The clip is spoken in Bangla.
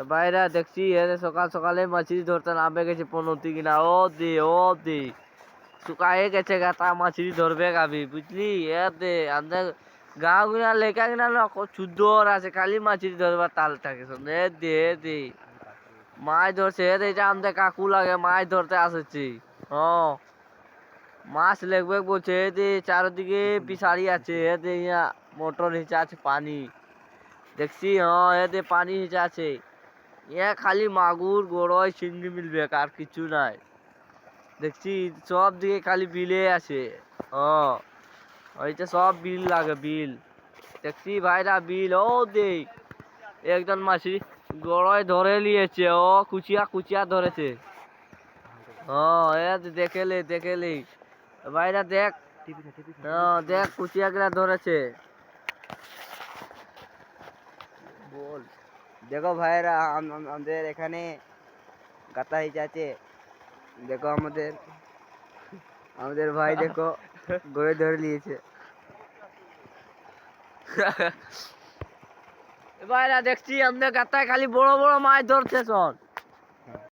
ভাইরা দেখছি সকাল সকালে মাছি ধরতে নামে গেছে পনতি কিনা ও দে শুকায়ে গেছে গাতা মাছি ধরবে গাবি বুঝলি দে আমাদের গাঁও কিনা লেখা কিনা শুদ্ধ আছে খালি মাছি ধরবার তাল থাকে দে দে মাছ ধরছে এটা আমাদের কাকু লাগে মাছ ধরতে আসেছি হ্যাঁ মাছ লেগবে বলছে যে চারদিকে পিছাড়ি আছে এতে মোটর নিচে আছে পানি দেখছি হ্যাঁ এতে পানি নিচে আছে খালি মাগুর গড়ই চিংড়ি মিলবে আর কিছু নাই দেখছি সব দিকে খালি বিলে আছে হ্যাঁ ওইটা সব বিল লাগে বিল দেখছি ভাইরা বিল দেখ একজন মাছি গড়ই ধরে নিয়েছে কুচিয়া কুচিয়া ধরেছে দেখেলি ভাইরা দেখ দেখ কুচিয়া গুলা ধরেছে বল দেখো ভাইরা আমাদের এখানে গাতা হিচ আছে দেখো আমাদের ভাই দেখো গড়ে ধরে নিয়েছে ভাইরা দেখছি আমাদের গাতায় খালি বড় বড় মাছ ধরছে শোন